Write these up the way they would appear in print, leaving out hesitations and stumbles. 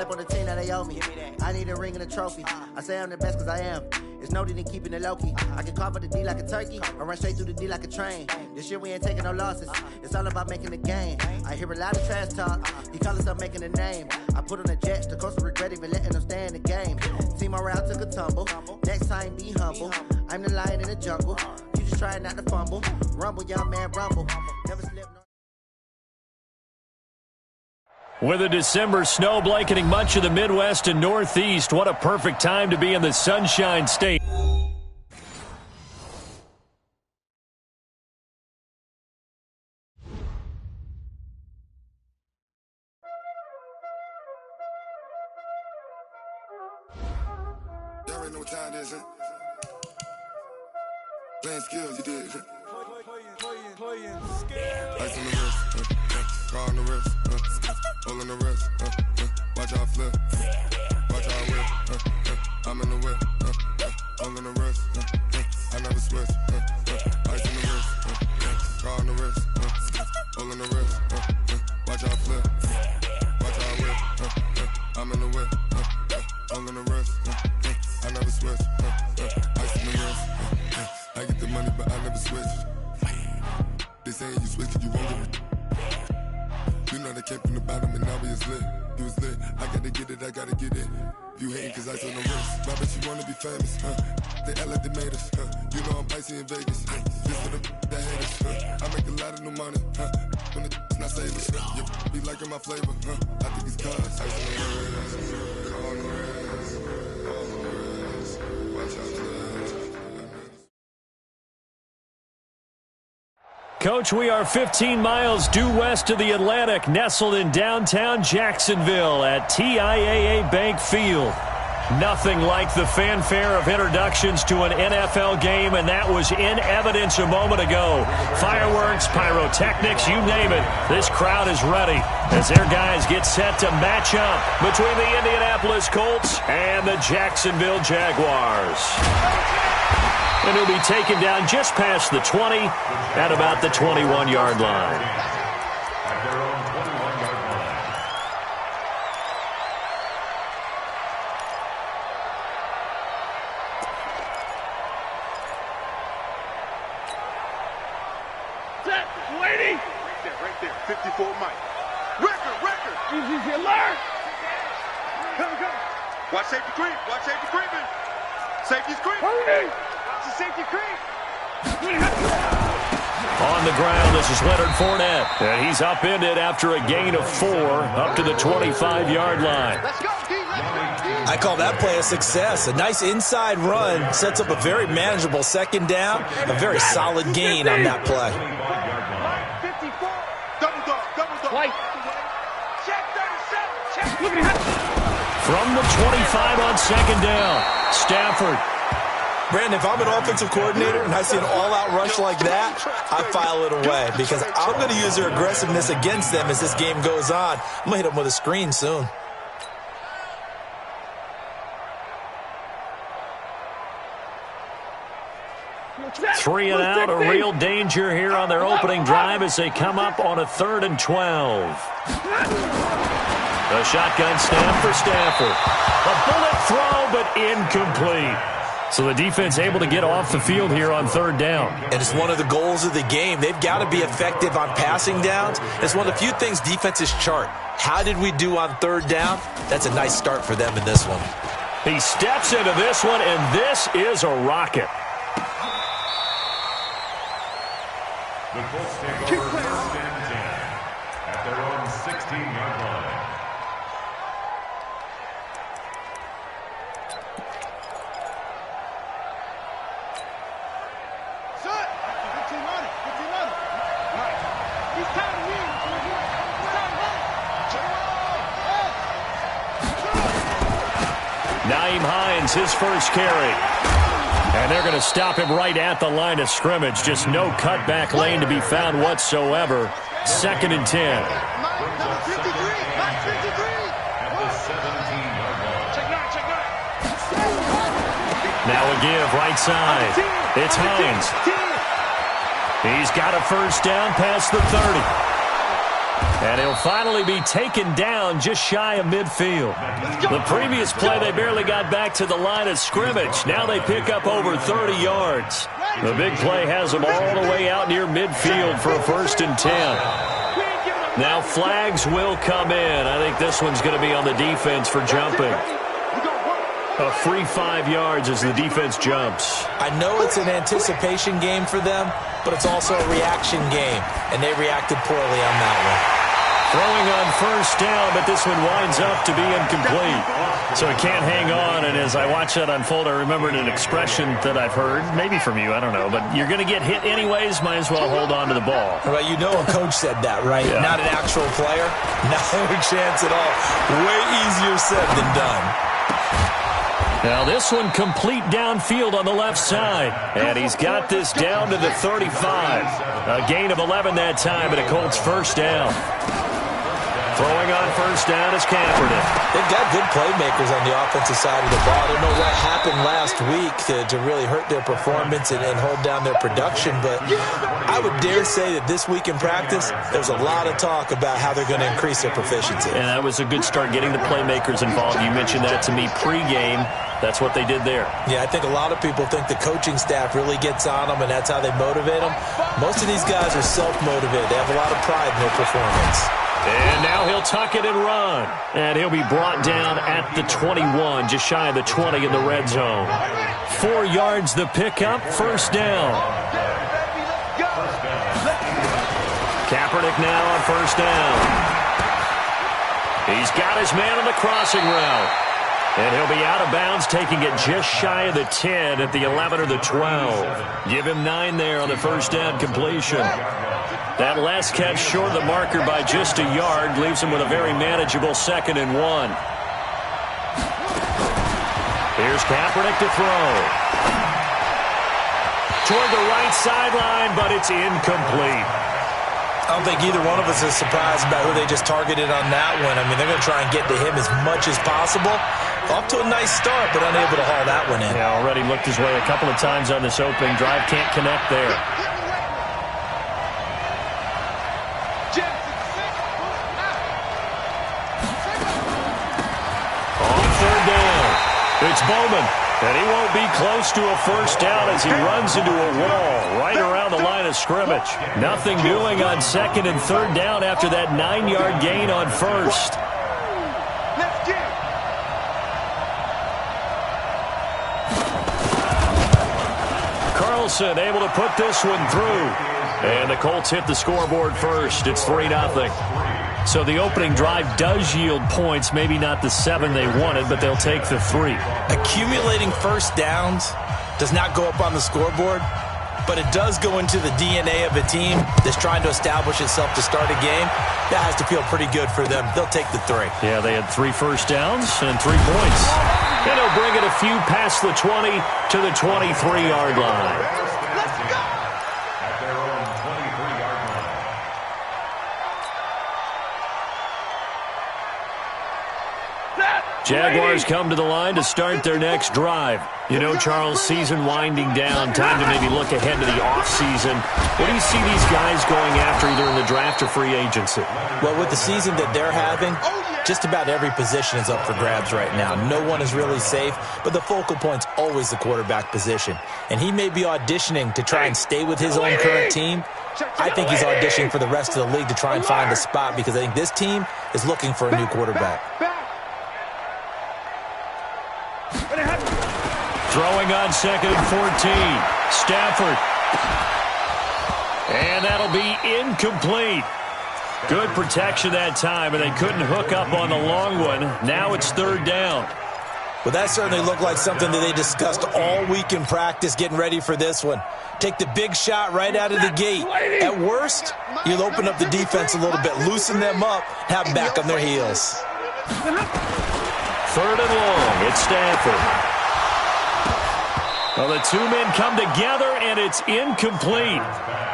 On the team that they owe me. I need a ring and a trophy. I say I'm the best because I am. It's no need in keeping it low-key. I can carve up the D like a turkey or run straight through the D like a train. This year we ain't taking no losses. It's all about making the game. I hear a lot of trash talk. He call himself making a name. I put on the Jets. The coach will regret even letting them stay in the game. Team morale took a tumble. Next time be humble. I'm the lion in the jungle. You just try not to fumble. Rumble, young man, rumble. Never slip. With a December snow blanketing much of the Midwest and Northeast, what a perfect time to be in the Sunshine State. Y'all already know what time it is, huh? Playing skills, you did. Playing skills. Ice on the wrist, car on the wrist, hole on the wrist, watch how I flip, watch how I whip, I'm in the whip, hole on the wrist, I never switch, ice on the wrist, car on the wrist, hole on the wrist, watch how I flip, watch how I whip, I'm in the whip, hole on the wrist, I never switch, ice on the wrist, I get the money but I never switch. They saying you switch it, you won't get it. You know they came from the bottom and now we is lit. You was lit, I gotta get it, I gotta get it. You hating cause I on the wrist. Why bet you wanna be famous, huh? They act like they made us, huh? You know I'm icy in Vegas, This for the that hate us, I make a lot of new money, When the not savers, you be liking my flavor, I think it's cause ice on the wrist, car on the wrist, all on the wrist, watch out for Coach, we are 15 miles due west of the Atlantic, nestled in downtown Jacksonville at TIAA Bank Field. Nothing like the fanfare of introductions to an NFL game, and that was in evidence a moment ago. Fireworks, pyrotechnics, you name it. This crowd is ready as their guys get set to match up between the Indianapolis Colts and the Jacksonville Jaguars. And he'll be taken down just past the 20 at about the 21-yard line. At their own 21-yard line. Set, lady! Right there, 54 Mike. Record! Easy alert! Come. Watch safety creeping. Safety's creeping. Hurry! It's a safety creep. On the ground, this is Leonard Fournette. And he's upended after a gain of 4 up to the 25-yard line. Let's go, D. I call that play a success. A nice inside run sets up a very manageable second down. A very solid gain on that play. 54. Double dog. White. Check 37. Look at him. From the 25 on second down, Stafford. Brandon, if I'm an offensive coordinator and I see an all-out rush like that, I file it away because I'm going to use their aggressiveness against them as this game goes on. I'm going to hit them with a screen soon. Three and out, a real danger here on their opening drive as they come up on a 3rd and 12. A shotgun snap for Stafford. A bullet throw, but incomplete. So the defense able to get off the field here on 3rd down. And it's one of the goals of the game. They've got to be effective on passing downs. It's one of the few things defenses chart. How did we do on 3rd down? That's a nice start for them in this one. He steps into this one, and this is a rocket. The Colts take over 1st and 10 at their own 16-yard line. Nyheim Hines, his first carry. And they're going to stop him right at the line of scrimmage. Just no cutback lane to be found whatsoever. 2nd and 10. At the 17-yard line. Now a give right side. It's Hines. He's got a first down past the 30. And he'll finally be taken down just shy of midfield. The previous play, they barely got back to the line of scrimmage. Now they pick up over 30 yards. The big play has them all the way out near midfield for a 1st and 10. Now flags will come in. I think this one's going to be on the defense for jumping. A free 5 yards as the defense jumps. I know it's an anticipation game for them, but it's also a reaction game, and they reacted poorly on that one. Throwing on 1st down, but this one winds up to be incomplete. So it can't hang on, and as I watch that unfold, I remembered an expression that I've heard, maybe from you, I don't know, but you're going to get hit anyways, might as well hold on to the ball. Well, you know a coach said that, right? Yeah. Not an actual player. No chance at all. Way easier said than done. Now this one complete downfield on the left side. And he's got this down to the 35. A gain of 11 that time, and a Colts 1st down. Throwing on 1st down is Kaepernick. They've got good playmakers on the offensive side of the ball. I don't know what happened last week to really hurt their performance and hold down their production, but I would dare say that this week in practice, there's a lot of talk about how they're going to increase their proficiency. And that was a good start, getting the playmakers involved. You mentioned that to me pregame. That's what they did there. Yeah, I think a lot of people think the coaching staff really gets on them, and that's how they motivate them. Most of these guys are self-motivated. They have a lot of pride in their performance. And now he'll tuck it and run. And he'll be brought down at the 21, just shy of the 20 in the red zone. 4 yards the pickup, 1st down. Kaepernick now on 1st down. He's got his man on the crossing route. And he'll be out of bounds, taking it just shy of the 10 at the 11 or the 12. Give him 9 there on the 1st down completion. That last catch short of the marker by just a yard leaves him with a very manageable 2nd and 1. Here's Kaepernick to throw. Toward the right sideline, but it's incomplete. I don't think either one of us is surprised about who they just targeted on that one. I mean, they're going to try and get to him as much as possible. Off to a nice start, but unable to haul that one in. Yeah, already looked his way a couple of times on this opening drive. Can't connect there. On 3rd down, it's Bowman. And he won't be close to a 1st down as he runs into a wall right around the line of scrimmage. Nothing doing on 2nd and 3rd down after that 9-yard gain on 1st. Carlson able to put this one through. And the Colts hit the scoreboard first. It's 3-0. So the opening drive does yield points, maybe not the 7 they wanted, but they'll take the 3. Accumulating 1st downs does not go up on the scoreboard, but it does go into the DNA of a team that's trying to establish itself to start a game. That has to feel pretty good for them. They'll take the 3. Yeah, they had 3 1st downs and 3 points. And they'll bring it a few past the 20 to the 23-yard line. Jaguars come to the line to start their next drive. You know, Charles, season winding down, time to maybe look ahead to the offseason. What do you see these guys going after either in the draft or free agency? Well, with the season that they're having, just about every position is up for grabs right now. No one is really safe, but the focal point's always the quarterback position. And he may be auditioning to try and stay with his own current team. I think he's auditioning for the rest of the league to try and find a spot because I think this team is looking for a new quarterback. Throwing on 2nd and 14. Stafford. And that'll be incomplete. Good protection that time, and they couldn't hook up on the long one. Now it's 3rd down. Well, that certainly looked like something that they discussed all week in practice getting ready for this one. Take the big shot right out of the gate. At worst, you'll open up the defense a little bit, loosen them up, have them back on their heels. 3rd and long. It's Stafford. Well, the 2 men come together, and it's incomplete.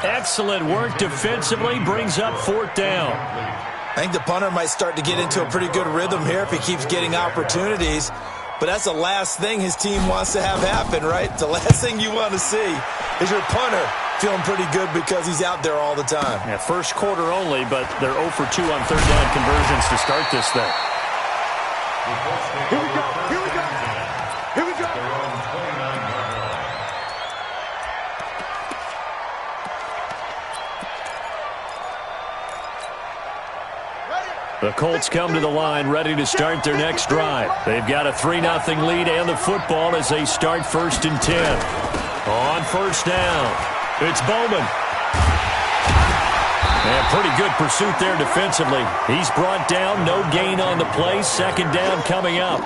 Excellent work defensively, brings up 4th down. I think the punter might start to get into a pretty good rhythm here if he keeps getting opportunities. But that's the last thing his team wants to have happen, right? The last thing you want to see is your punter Feeling pretty good because he's out there all the time. Yeah, first quarter only, but they're 0 for 2 on third down conversions to start this thing. Here we go. Here we go. Here we go. The Colts come to the line ready to start their next drive. They've got a 3-0 lead and the football as they start 1st and 10. On first down, it's Bowman. And pretty good pursuit there defensively. He's brought down, no gain on the play. 2nd down coming up.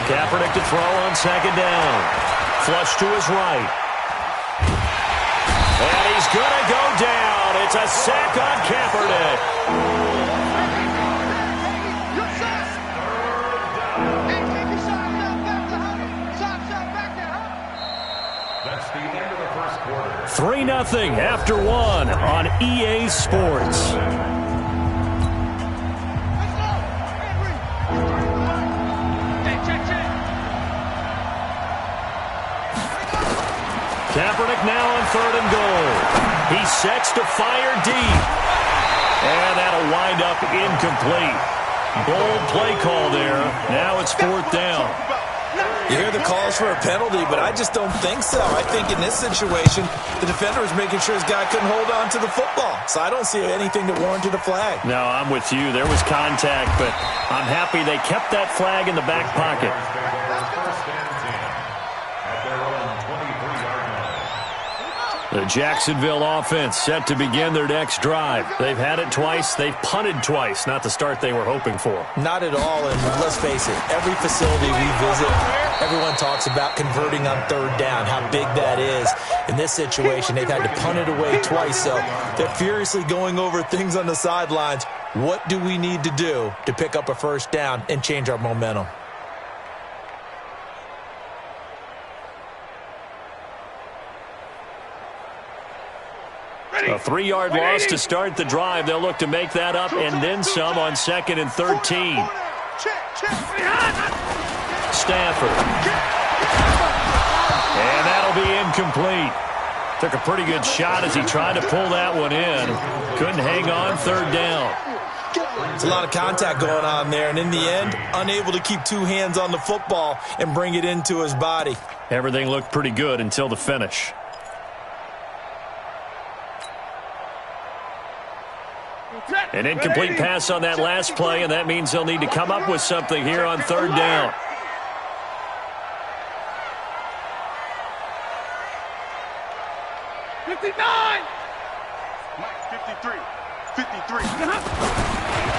Kaepernick to throw on 2nd down. Flush to his right. And he's going to go down. It's a sack on Kaepernick. That's the end of the first quarter. 3-0 after 1 on EA Sports. Kaepernick now on 3rd and goal. He sets to fire deep. And that'll wind up incomplete. Bold play call there. Now it's 4th down. You hear the calls for a penalty, but I just don't think so. I think in this situation, the defender was making sure his guy couldn't hold on to the football. So I don't see anything that warranted a flag. No, I'm with you. There was contact, but I'm happy they kept that flag in the back pocket. The Jacksonville offense set to begin their next drive. They've had it twice. They've punted twice. Not the start they were hoping for. Not at all, and let's face it, every facility we visit, everyone talks about converting on 3rd down, how big that is. In this situation, they've had to punt it away twice, so they're furiously going over things on the sidelines. What do we need to do to pick up a 1st down and change our momentum? A 3-yard loss to start the drive. They'll look to make that up and then some on 2nd and 13. Stafford. And that'll be incomplete. Took a pretty good shot as he tried to pull that one in. Couldn't hang on 3rd down. There's a lot of contact going on there, and in the end, unable to keep 2 hands on the football and bring it into his body. Everything looked pretty good until the finish. An incomplete pass on that last play, and that means they'll need to come up with something here on 3rd down.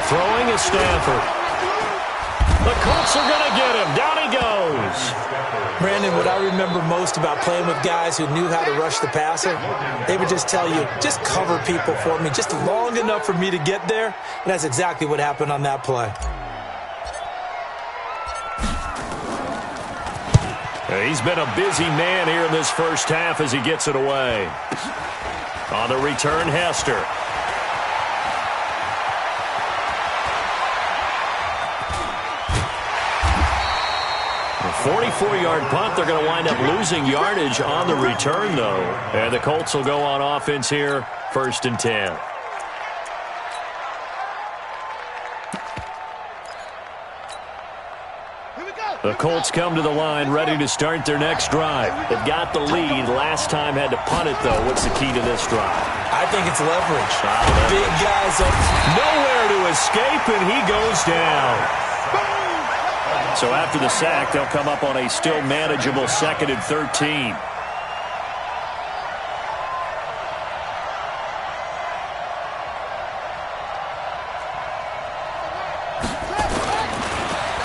Throwing is Stafford. The Colts are going to get him. Down he goes. Brandon, what I remember most about playing with guys who knew how to rush the passer, they would just tell you, just cover people for me, just long enough for me to get there. And that's exactly what happened on that play. He's been a busy man here in this first half as he gets it away. On the return, Hester. A 44-yard punt. They're going to wind up losing yardage on the return, though. And the Colts will go on offense here, 1st and 10. The Colts come to the line ready to start their next drive. They've got the lead. Last time had to punt it, though. What's the key to this drive? I think it's leverage. Big guys up. Nowhere to escape, and he goes down. So after the sack, they'll come up on a still manageable 2nd and 13.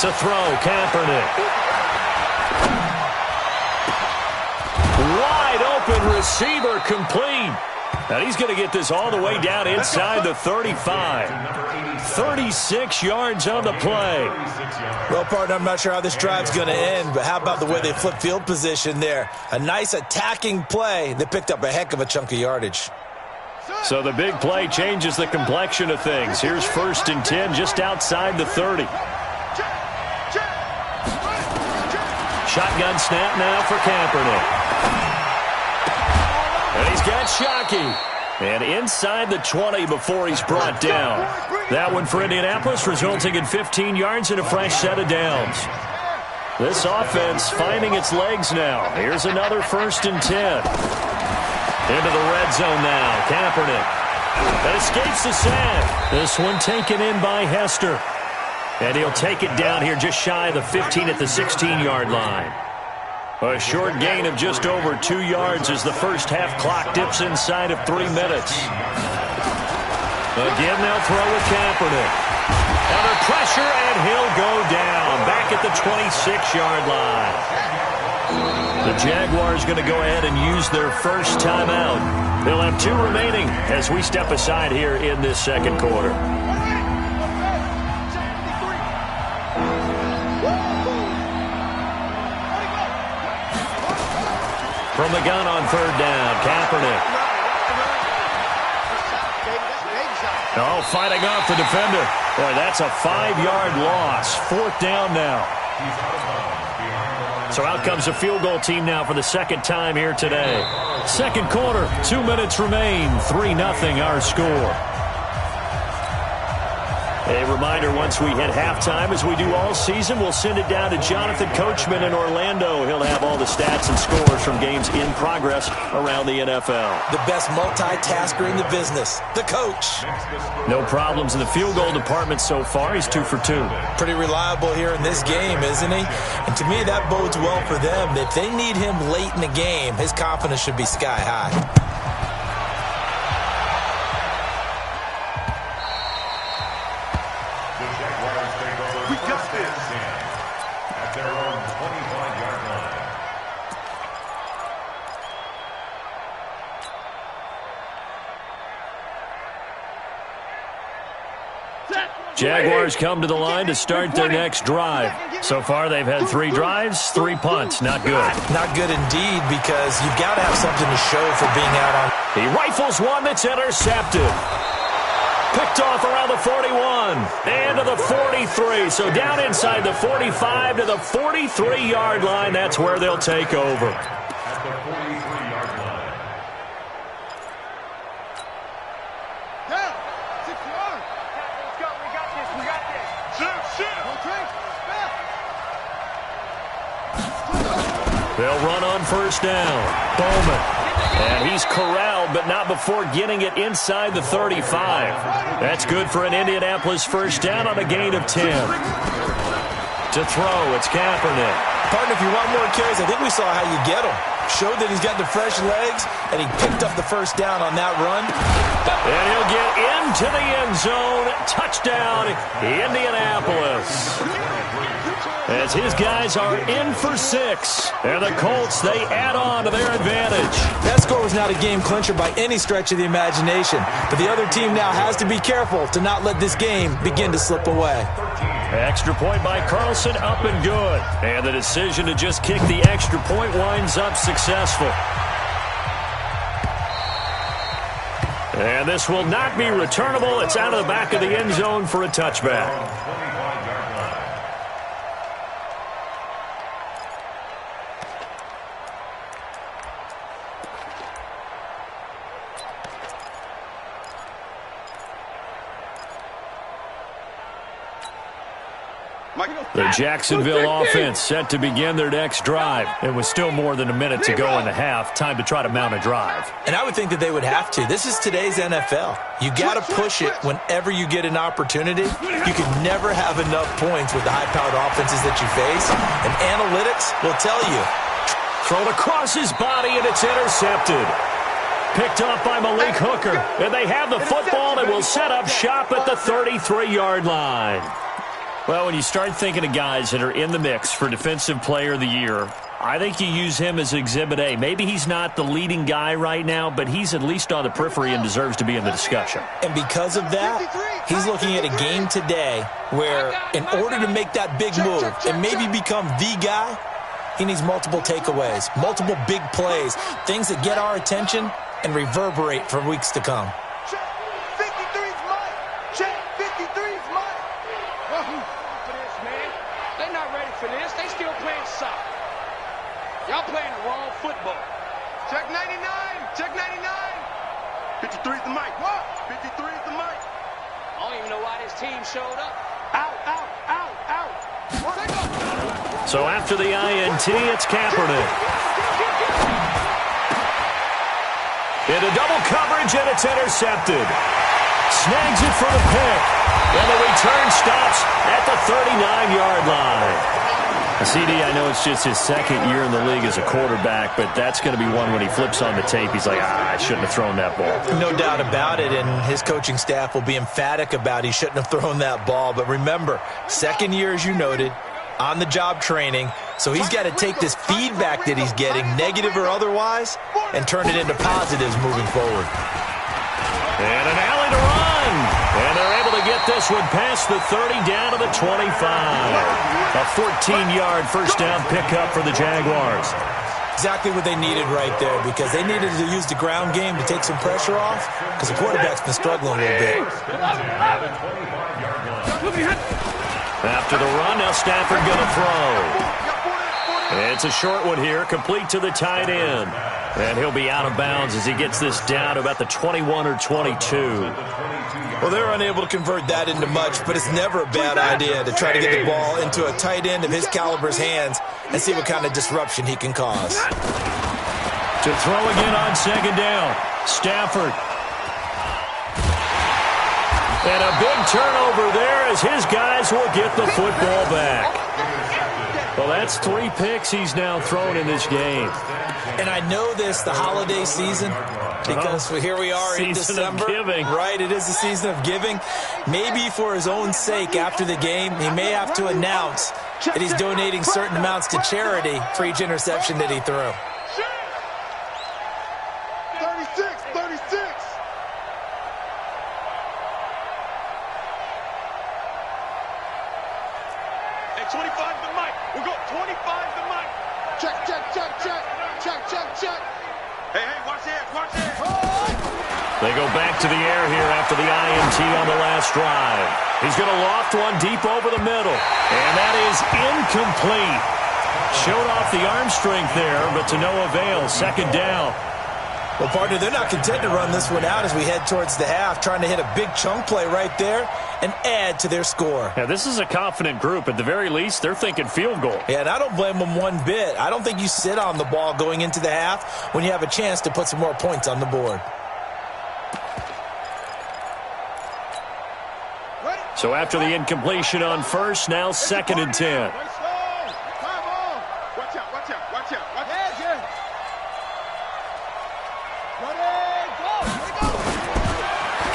To throw, Kaepernick. Wide open receiver complete. And he's going to get this all the way down inside the 35. 36 yards on the play. Well, partner, I'm not sure how this drive's going to end, but how about the way they flip field position there? A nice attacking play that picked up a heck of a chunk of yardage. So the big play changes the complexion of things. Here's 1st and 10 just outside the 30. shotgun snap now for Kaepernick. And he's got Shockey. And inside the 20 before he's brought down. That one for Indianapolis, resulting in 15 yards and a fresh set of downs. This offense finding its legs now. Here's another 1st and 10. Into the red zone now. Kaepernick. That escapes the sack. This one taken in by Hester. And he'll take it down here just shy of the 15 at the 16-yard line. A short gain of just over 2 yards as the first half clock dips inside of 3 minutes. Again, they'll throw with Kaepernick. Under pressure, and he'll go down. Back at the 26-yard line. The Jaguars going to go ahead and use their first timeout. They'll have 2 remaining as we step aside here in this second quarter. From the gun on 3rd down, Kaepernick. Oh, fighting off the defender. Boy, that's a 5-yard loss. 4th down now. So out comes the field goal team now for the second time here today. Second quarter, 2 minutes remain. 3-0 our score. A reminder, once we hit halftime, as we do all season, we'll send it down to Jonathan Coachman in Orlando. He'll have all the stats and scores from games in progress around the NFL. The best multitasker in the business, the coach. No problems in the field goal department so far. He's 2 for 2. Pretty reliable here in this game, isn't he? And to me, that bodes well for them. If they need him late in the game, his confidence should be sky high. Jaguars come to the line to start their next drive. So far, they've had 3 drives, 3 punts. Not good. Not good indeed, because you've got to have something to show for being out on. He rifles one that's intercepted. Picked off around the 41 and to the 43. So down inside the 45 to the 43-yard line. That's where they'll take over. At the 43-yard line. They'll run on 1st down. Bowman. And he's corralled, but not before getting it inside the 35. That's good for an Indianapolis 1st down on a gain of 10. To throw, it's Kaepernick. Partner, if you want more carries, I think we saw how you get him. Showed that he's got the fresh legs, and he picked up the 1st down on that run. And he'll get into the end zone. Touchdown, Indianapolis. As his guys are in for 6. And the Colts, they add on to their advantage. That score was not a game clincher by any stretch of the imagination. But the other team now has to be careful to not let this game begin to slip away. Extra point by Carlson, up and good. And the decision to just kick the extra point winds up successful. And this will not be returnable. It's out of the back of the end zone for a touchback. The Jacksonville offense set to begin their next drive. It was still more than a minute to go in the half. Time to try to mount a drive. And I would think that they would have to. This is today's NFL. You got to push it whenever you get an opportunity. You can never have enough points with the high-powered offenses that you face. And analytics will tell you. Thrown across his body, and it's intercepted. Picked off by Malik Hooker. And they have the football and will set up shop at the 33-yard line. Well, when you start thinking of guys that are in the mix for Defensive Player of the Year, I think you use him as Exhibit A. Maybe he's not the leading guy right now, but he's at least on the periphery and deserves to be in the discussion. And because of that, he's looking at a game today where in order to make that big move and maybe become the guy, he needs multiple takeaways, multiple big plays, things that get our attention and reverberate for weeks to come. Y'all playing the wrong football. Check 99. Check 99. 53 is the mic. What? 53 is the mic. I don't even know why this team showed up. Out, out, out, out. So after the INT, it's Kaepernick. Into double coverage, and it's intercepted. Snags it for the pick. And the return stops at the 39-yard line. CD, I know it's just his second year in the league as a quarterback, but that's going to be one when he flips on the tape. He's like, I shouldn't have thrown that ball. No doubt about it, and his coaching staff will be emphatic about he shouldn't have thrown that ball. But remember, second year, as you noted, on-the-job training, so he's got to take this feedback that he's getting, negative or otherwise, and turn it into positives moving forward. And an alley to run. And they're able to get this one past the 30 down to the 25. A 14-yard first down pickup for the Jaguars. Exactly what they needed right there, because they needed to use the ground game to take some pressure off, because the quarterback's been struggling a little bit. After the run, now Stafford going to throw. It's a short one here, complete to the tight end. And he'll be out of bounds as he gets this down to about the 21 or 22. Well, they're unable to convert that into much, but it's never a bad idea to try to get the ball into a tight end of his caliber's hands and see what kind of disruption he can cause. To throw again on second down, Stafford. And a big turnover there as his guys will get the football back. Well, that's 3 picks he's now thrown in this game. And I know this, the holiday season, because here we are in December. Season of giving. Right, it is the season of giving. Maybe for his own sake after the game, he may have to announce that he's donating certain amounts to charity for each interception that he threw. 36. Hey, 25 the mic. We'll go 25 the mic. Check. Hey, watch this. They go back to the air here after the INT on the last drive. He's going to loft one deep over the middle. And that is incomplete. Showed off the arm strength there, but to no avail. Second down. Well, partner, they're not content to run this one out as we head towards the half, trying to hit a big chunk play right there and add to their score. Yeah, this is a confident group. At the very least, they're thinking field goal. Yeah, and I don't blame them one bit. I don't think you sit on the ball going into the half when you have a chance to put some more points on the board. So after the incompletion on first, now 2nd and 10.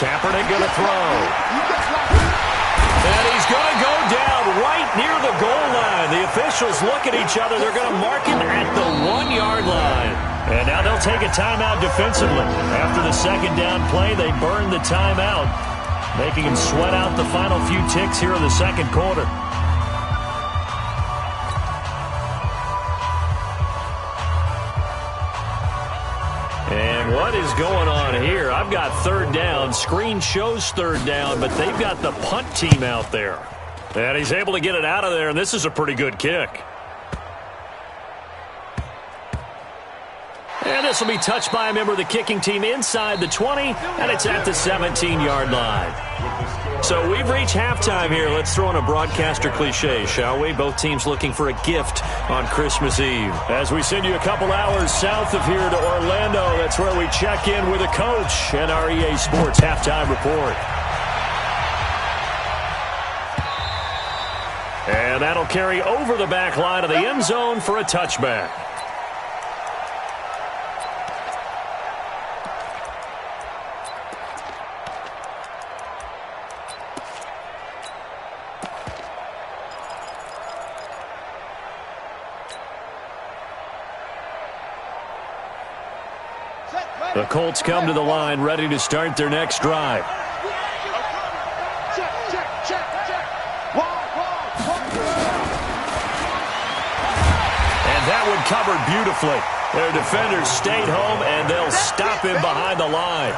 Kaepernick going to throw. And he's going to go down right near the goal line. The officials look at each other. They're going to mark him at the 1-yard line. And now they'll take a timeout defensively. After the second down play, they burn the timeout, making him sweat out the final few ticks here in the second quarter. And what is going on here? I've got third down. Screen shows third down, but they've got the punt team out there. And he's able to get it out of there, and this is a pretty good kick. And this will be touched by a member of the kicking team inside the 20, and it's at the 17-yard line. So we've reached halftime here. Let's throw in a broadcaster cliche, shall we? Both teams looking for a gift on Christmas Eve. As we send you a couple hours south of here to Orlando, that's where we check in with a coach and our EA Sports halftime report. And that'll carry over the back line of the end zone for a touchback. The Colts come to the line, ready to start their next drive. And that one covered beautifully. Their defenders stayed home, and they'll stop him behind the line.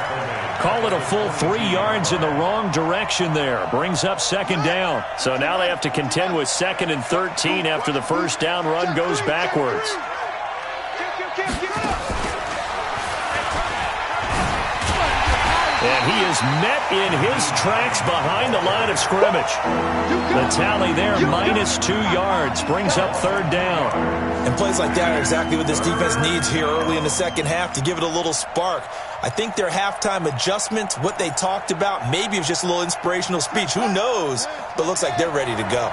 Call it a full 3 yards in the wrong direction there. Brings up second down. So now they have to contend with 2nd and 13 after the first down run goes backwards. And he is met in his tracks behind the line of scrimmage. The tally there, -2 yards, brings up 3rd down. And plays like that are exactly what this defense needs here early in the second half to give it a little spark. I think their halftime adjustments, what they talked about, maybe it was just a little inspirational speech. Who knows? But it looks like they're ready to go.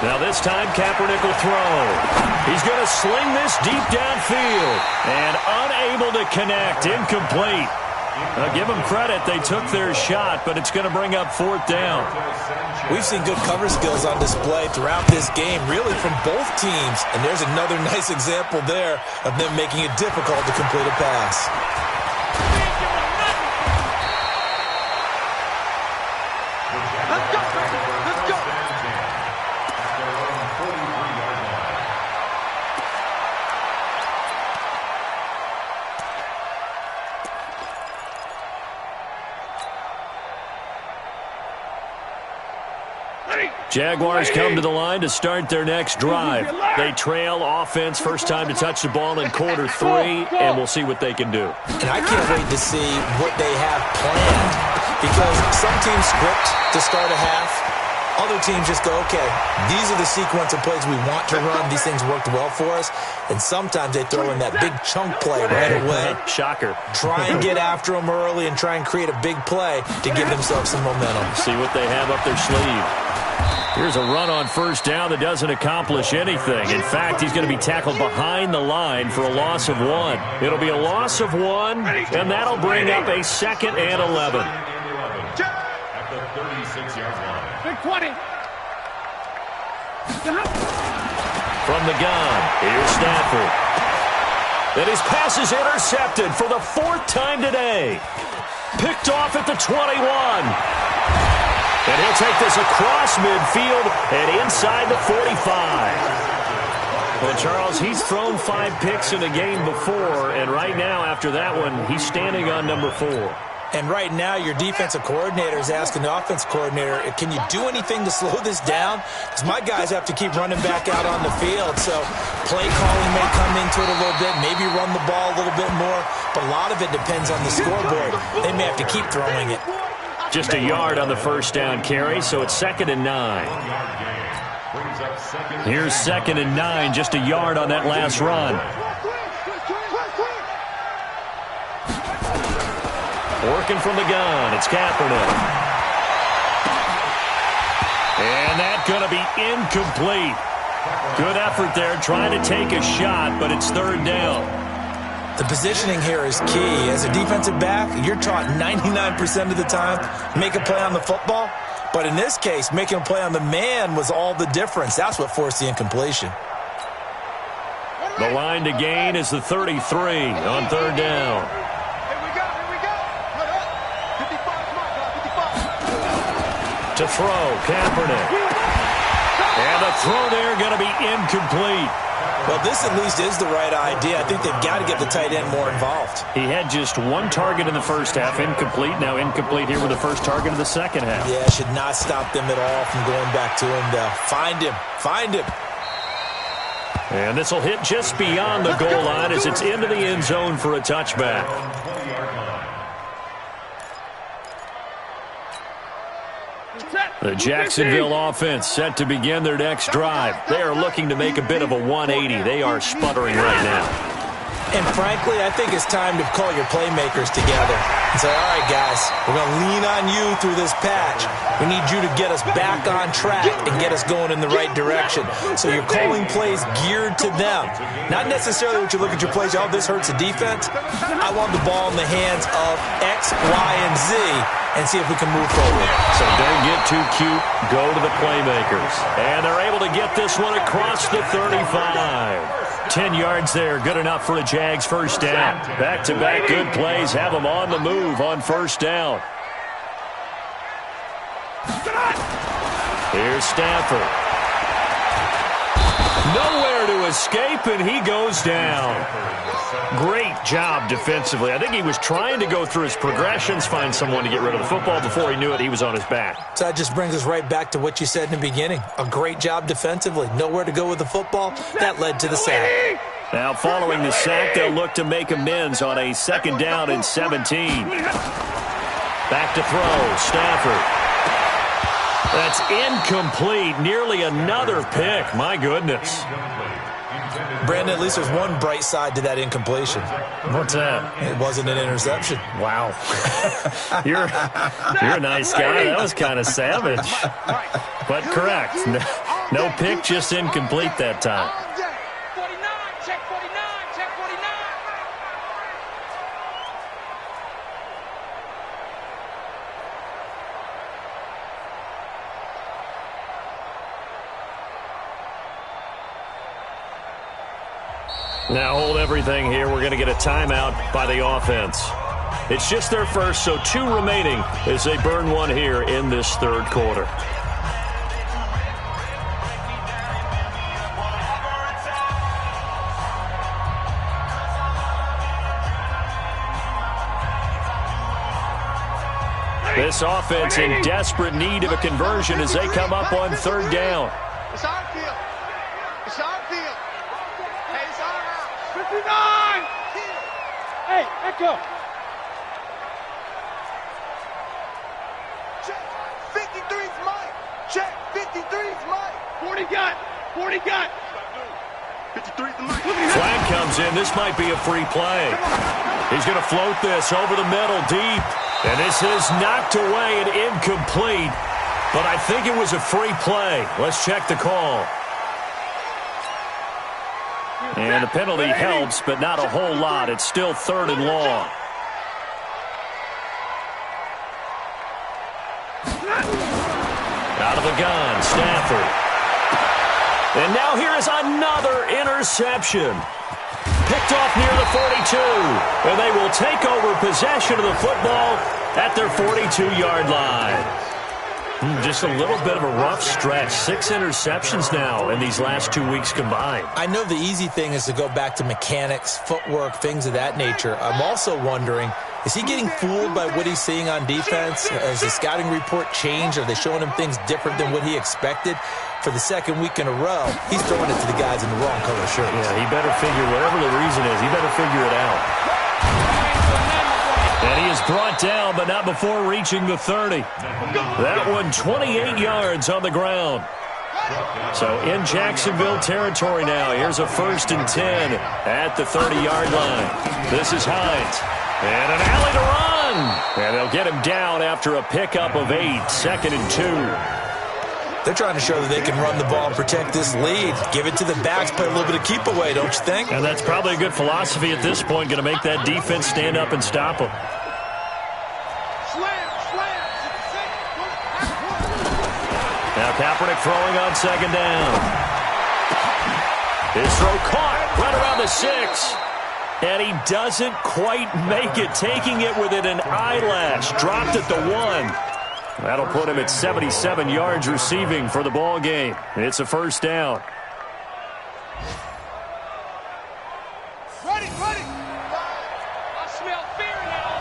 Now this time, Kaepernick will throw. He's going to sling this deep downfield. And unable to connect. Incomplete. Give them credit. They took their shot, but it's going to bring up 4th down. We've seen good cover skills on display throughout this game, really from both teams. And there's another nice example there of them making it difficult to complete a pass. Jaguars come to the line to start their next drive. They trail offense, first time to touch the ball in Q3, and we'll see what they can do. And I can't wait to see what they have planned, because some teams script to start a half. Other teams just go, okay, these are the sequence of plays we want to run. These things worked well for us. And sometimes they throw in that big chunk play right away. Shocker. Try and get after them early and try and create a big play to give themselves some momentum. See what they have up their sleeve. Here's a run on 1st down that doesn't accomplish anything. In fact, he's going to be tackled behind the line for a loss of 1. It'll be a loss of 1, and that'll bring up a 2nd and 11. At the 36-yard line. Big 20. From the gun, here's Stafford. And his pass is intercepted for the 4th time today. Picked off at the 21. And he'll take this across midfield and inside the 45. Well, Charles, he's thrown 5 picks in a game before, and right now, after that one, he's standing on number 4. And right now, your defensive coordinator is asking the offense coordinator, can you do anything to slow this down? Because my guys have to keep running back out on the field. So play calling may come into it a little bit, maybe run the ball a little bit more. But a lot of it depends on the scoreboard. They may have to keep throwing it. Just a yard on the 1st down carry, so it's 2nd and 9. Here's 2nd and 9, just a yard on that last run. Working from the gun, it's Kaepernick. And that's going to be incomplete. Good effort there, trying to take a shot, but it's 3rd down. The positioning here is key. As a defensive back, you're taught 99% of the time, make a play on the football. But in this case, making a play on the man was all the difference. That's what forced the incompletion. The line to gain is the 33 on 3rd down. To throw, Kaepernick. And the throw there going to be incomplete. Well, this at least is the right idea. I think they've got to get the tight end more involved. He had just 1 target in the 1st half, incomplete. Now incomplete here with the 1st target of the 2nd half. Yeah, should not stop them at all from going back to him, though. Find him. Find him. And this will hit just beyond the goal line as it's into the end zone for a touchback. The Jacksonville offense set to begin their next drive. They are looking to make a bit of a 180. They are sputtering right now. And frankly, I think it's time to call your playmakers together and say, all right, guys, we're going to lean on you through this patch. We need you to get us back on track and get us going in the right direction. So you're calling plays geared to them. Not necessarily what you look at your plays, oh, this hurts the defense. I want the ball in the hands of X, Y, and Z and see if we can move forward. So don't get too cute. Go to the playmakers. And they're able to get this one across the 35. 10 yards there, good enough for a Jags 1st down. Back-to-back good plays have them on the move on 1st down. Here's Stafford. Nowhere to escape, and he goes down. Great job defensively. I think he was trying to go through his progressions, find someone to get rid of the football. Before he knew it, he was on his back. So that just brings us right back to what you said in the beginning. A great job defensively. Nowhere to go with the football. That led to the sack. Now, following the sack, they'll look to make amends on a 2nd down and 17. Back to throw. Stafford. That's incomplete. Nearly another pick. My goodness. Brandon, at least there's one bright side to that incompletion. What's that? It wasn't an interception. Wow. You're a nice guy. That was kind of savage. But correct. No pick, just incomplete that time. Now hold everything here. We're going to get a timeout by the offense. It's just their first, so 2 remaining as they burn one here in this 3rd quarter. This offense in desperate need of a conversion as they come up on 3rd down. It's our field. It's our field. Hey, it's our house. 59! Hey, echo. Check. 53's Mike. Check. 53's Mike. 40 got. 40 got. 53's the Mike. Flag comes in. This might be a free play. He's going to float this over the middle deep. And this is knocked away and incomplete. But I think it was a free play. Let's check the call. And the penalty helps, but not a whole lot. It's still 3rd and long. Out of the gun, Stafford. And now here is another interception. Picked off near the 42. And they will take over possession of the football at their 42-yard line. Just a little bit of a rough stretch. 6 interceptions now in these last 2 weeks combined. I know the easy thing is to go back to mechanics, footwork, things of that nature. I'm also wondering, is he getting fooled by what he's seeing on defense? Has the scouting report changed? Are they showing him things different than what he expected? For the 2nd week in a row, he's throwing it to the guys in the wrong color shirts. Yeah, he better figure, whatever the reason is, he better figure it out. And he is brought down, but not before reaching the 30. That one 28 yards on the ground. So in Jacksonville territory now. Here's a 1st and 10 at the 30-yard line. This is Hines. And an alley to run. And they'll get him down after a pickup of 8. 2nd and 2. They're trying to show that they can run the ball and protect this lead. Give it to the backs, play a little bit of keep away, don't you think? And that's probably a good philosophy at this point, going to make that defense stand up and stop them. Now Kaepernick throwing on 2nd down. His throw caught right around the 6. And he doesn't quite make it, taking it within an eyelash. Dropped at the 1. That'll put him at 77 yards receiving for the ball game. It's a 1st down. Ready. I smell fear now.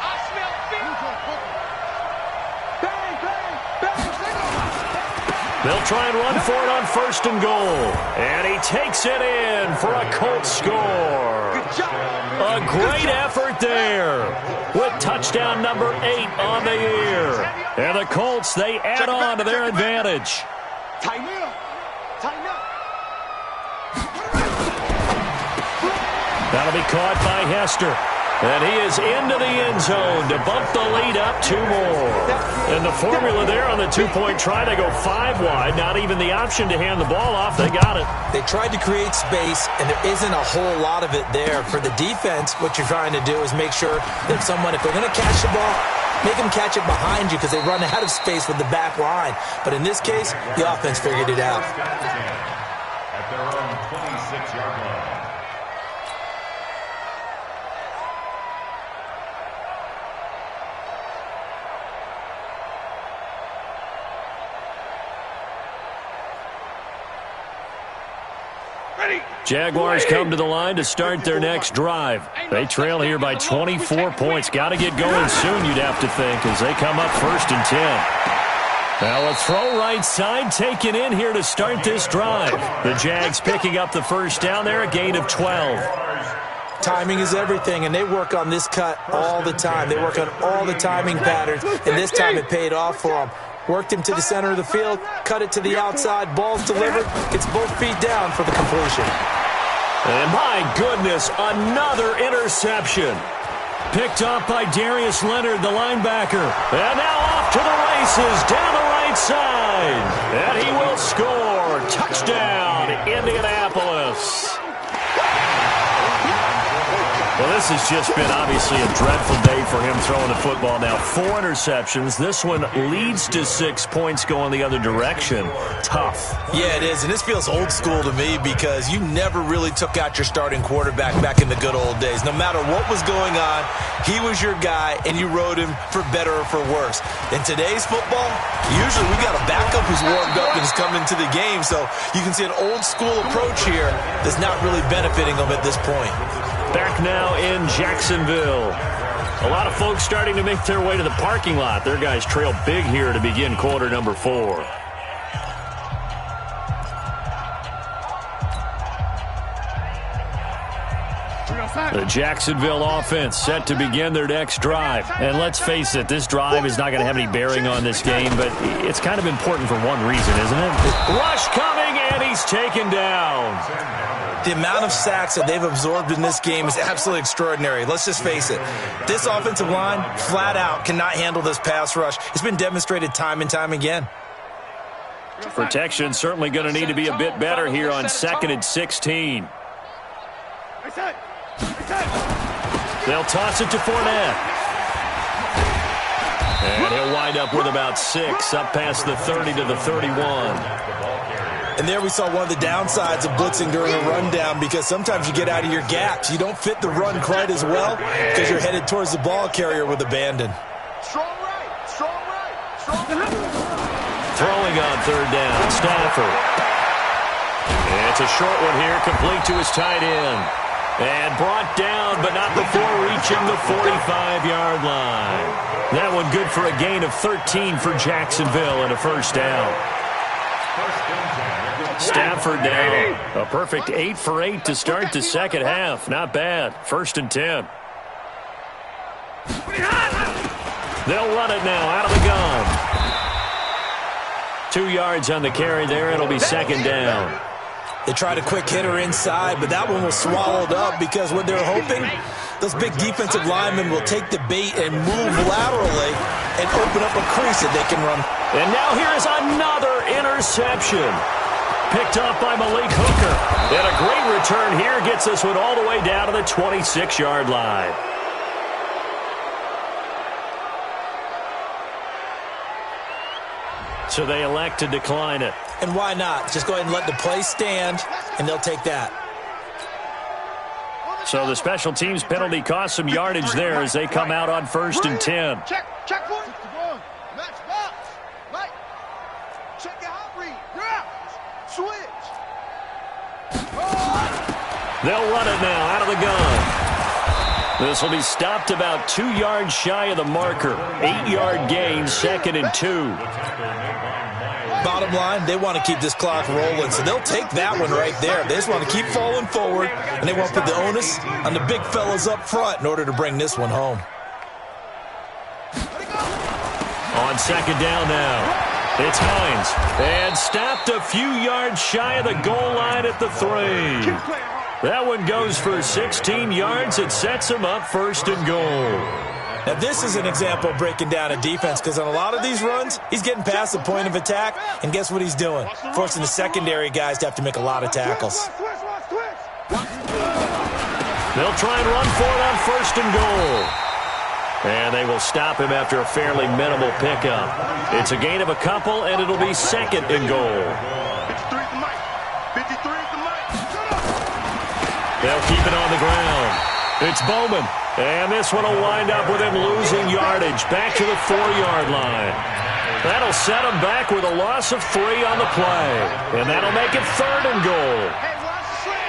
I smell fear. Bang. They'll try and run for it on 1st and goal. And he takes it in for a Colts score. Good job. A great effort there with touchdown number 8 on the year. And the Colts, they add on to their advantage. Tighten up. That'll be caught by Hester. And he is into the end zone to bump the lead up 2 more. And the formula there on the 2-point try, they go 5 wide. Not even the option to hand the ball off. They got it. They tried to create space, and there isn't a whole lot of it there. For the defense, what you're trying to do is make sure that someone, if they're going to catch the ball, make them catch it behind you because they run out of space with the back line. But in this case, the offense figured it out. At their own 26-yard line. Jaguars come to the line to start their next drive. They trail here by 24 points. Got to get going soon, you'd have to think, as they come up 1st and 10. Now a throw right side taken in here to start this drive. The Jags picking up the first down there, a gain of 12. Timing is everything, and they work on this cut all the time. They work on all the timing patterns, and this time it paid off for them. Worked him to the center of the field, cut it to the outside, ball's delivered. It's both feet down for the completion. And my goodness, another interception. Picked up by Darius Leonard, the linebacker. And now off to the races, down the right side. And he will score. Touchdown, Indianapolis. Well, this has just been obviously a dreadful day for him throwing the football. Now 4 interceptions. This one leads to 6 points going the other direction. Tough. Yeah, it is, and this feels old school to me because you never really took out your starting quarterback back in the good old days. No matter what was going on, he was your guy, and you rode him for better or for worse. In today's football, usually we got a backup who's warmed up and is coming into the game, so you can see an old school approach here that's not really benefiting them at this point. Back now in Jacksonville. A lot of folks starting to make their way to the parking lot. Their guys trail big here to begin quarter number 4. The Jacksonville offense set to begin their next drive. And let's face it, this drive is not going to have any bearing on this game, but it's kind of important for one reason, isn't it? Rush coming, and he's taken down. The amount of sacks that they've absorbed in this game is absolutely extraordinary. Let's just face it. This offensive line, flat out, cannot handle this pass rush. It's been demonstrated time and time again. Protection certainly going to need to be a bit better here on 2nd and 16. They'll toss it to Fournette. And he'll wind up with about 6, up past the 30 to the 31. And there we saw one of the downsides of blitzing during a rundown because sometimes you get out of your gaps. You don't fit the run quite as well because you're headed towards the ball carrier with abandon. Strong right, strong right, strong right. Throwing on 3rd down, Stafford. And it's a short one here, complete to his tight end. And brought down, but not before reaching the 45-yard line. That one good for a gain of 13 for Jacksonville and a first down. Stafford down. A perfect 8 for 8 to start the second half. Not bad. 1st and 10. They'll run it now out of the gun. 2 yards on the carry there. It'll be 2nd down. They tried a quick hitter inside, but that one was swallowed up because what they're hoping, those big defensive linemen will take the bait and move laterally and open up a crease that they can run. And now here's another interception. Picked up by Malik Hooker. And a great return here gets this one all the way down to the 26-yard line. So they elect to decline it. And why not? Just go ahead and let the play stand, and they'll take that. So the special teams penalty cost some yardage there as they come out on 1st and 10. Check point. Match box. Right. Check your hot read. Yeah. Switch. They'll run it now out of the gun. This will be stopped about 2 yards shy of the marker. 8-yard gain, 2nd and 2. Bottom line, they want to keep this clock rolling, so they'll take that one right there. They just want to keep falling forward, and they want to put the onus on the big fellas up front in order to bring this one home. On 2nd down now. It's Hines. And stopped a few yards shy of the goal line at the 3. That one goes for 16 yards. It sets him up 1st and goal. Now, this is an example of breaking down a defense because on a lot of these runs, he's getting past the point of attack, and guess what he's doing? Forcing the secondary guys to have to make a lot of tackles. They'll try and run for it on 1st and goal. And they will stop him after a fairly minimal pickup. It's a gain of a couple, and it'll be 2nd and goal. 53's the mic. 53's the mic. They'll keep it on the ground. It's Bowman. And this one will wind up with him losing yardage back to the 4-yard line. That'll set him back with a loss of 3 on the play. And that'll make it 3rd and goal. Hey, watch the slant.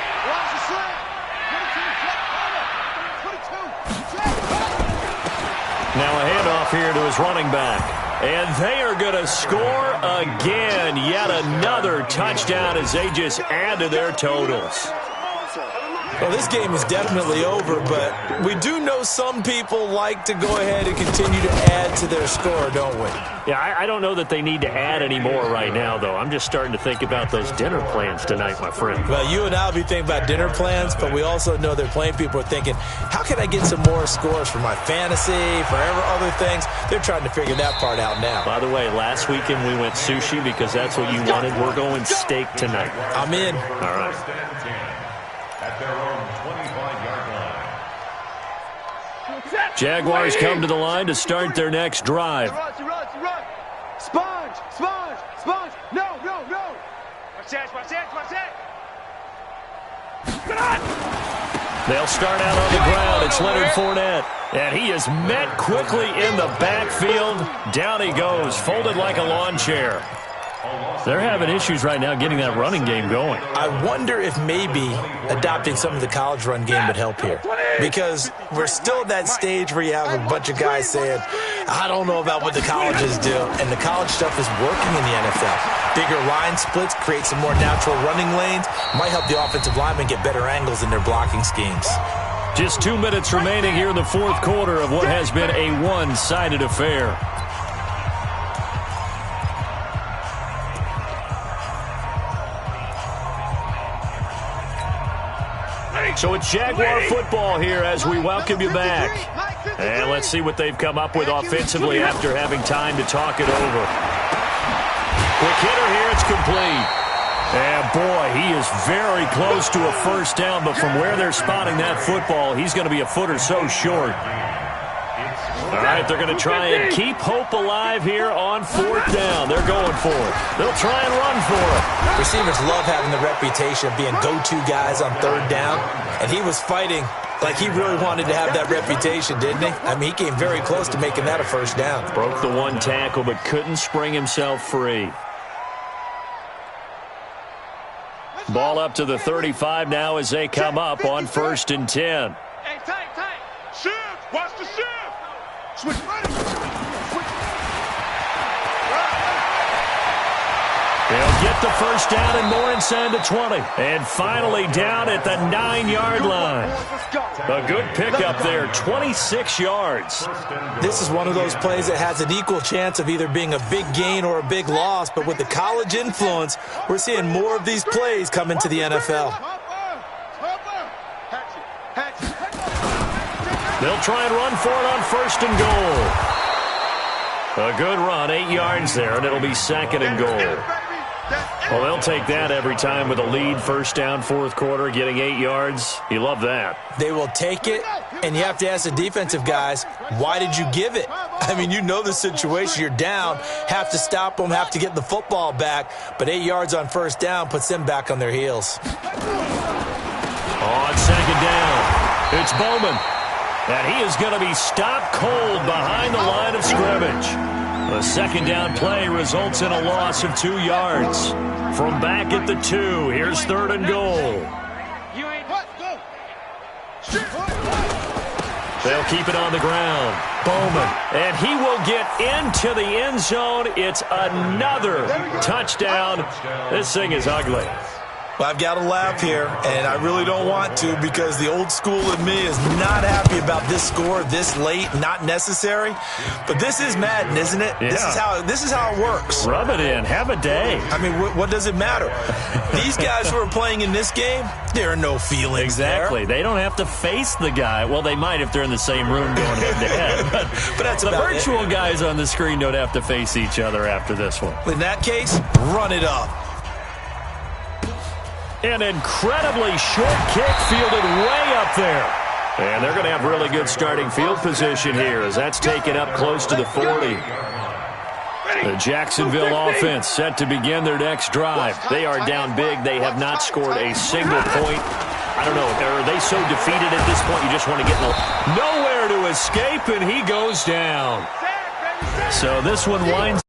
here to his running back. And they are going to score again. Yet another touchdown as they just add to their totals. Well, this game is definitely over, but we do know some people like to go ahead and continue to add to their score, don't we? Yeah, I don't know that they need to add any more right now, though. I'm just starting to think about those dinner plans tonight, my friend. Well, you and I will be thinking about dinner plans, but we also know they're playing people are thinking, how can I get some more scores for my fantasy, for other things? They're trying to figure that part out now. By the way, last weekend we went sushi because that's what you wanted. We're going steak tonight. I'm in. All right. At their own 25-yard line. Jaguars come to the line to start their next drive. Sponge! No! Watch that! They'll start out on the ground. It's Leonard Fournette. And he is met quickly in the backfield. Down he goes, folded like a lawn chair. They're having issues right now getting that running game going. I wonder if maybe adopting some of the college run game would help here. Because we're still at that stage where you have a bunch of guys saying, I don't know about what the colleges do. And the college stuff is working in the NFL. Bigger line splits, create some more natural running lanes. Might help the offensive linemen get better angles in their blocking schemes. Just 2 minutes remaining here in the fourth quarter of what has been a one-sided affair. So it's Jaguar football here as we welcome you back. And let's see what they've come up with offensively after having time to talk it over. Quick hitter here, it's complete. And boy, he is very close to a first down, but from where they're spotting that football, he's going to be a foot or so short. All right, they're going to try and keep hope alive here on fourth down. They're going for it. They'll try and run for it. Receivers love having the reputation of being go-to guys on third down, and he was fighting like he really wanted to have that reputation, didn't he? I mean, he came very close to making that a first down. Broke the one tackle, but couldn't spring himself free. Ball up to the 35 now as they come up on 1st and 10. Hey, tight. Shift! Watch the shift! Switch. They'll get the first down and more inside the 20. And finally down at the 9-yard line. A good pickup there, 26 yards. This is one of those plays that has an equal chance of either being a big gain or a big loss, but with the college influence, we're seeing more of these plays come into the NFL. They'll try and run for it on 1st and goal. A good run, 8 yards there, and it'll be 2nd and goal. Well, they'll take that every time with a lead, first down, fourth quarter, getting 8 yards. You love that. They will take it, and you have to ask the defensive guys, why did you give it? I mean, you know the situation. You're down, have to stop them, have to get the football back, but 8 yards on first down puts them back on their heels. On 2nd down, it's Bowman. And he is going to be stopped cold behind the line of scrimmage. The 2nd down play results in a loss of 2 yards. From back at the 2, here's 3rd and goal. They'll keep it on the ground. Bowman. And he will get into the end zone. It's another touchdown. This thing is ugly. Well, I've got to laugh here, and I really don't want to because the old school in me is not happy about this score this late, not necessary. But this is Madden, isn't it? Yeah. This is how it works. Rub it in. Have a day. I mean, what does it matter? These guys who are playing in this game, there are no feelings Exactly. there. They don't have to face the guy. Well, they might if they're in the same room going head-to-head. But that's the about virtual it. guys on the screen don't have to face each other after this one. In that case, run it up. An incredibly short kick fielded way up there. And they're going to have really good starting field position here as that's taken up close to the 40. The Jacksonville offense set to begin their next drive. They are down big. They have not scored a single point. I don't know. Are they so defeated at this point you just want to get nowhere to escape, and he goes down. So this one winds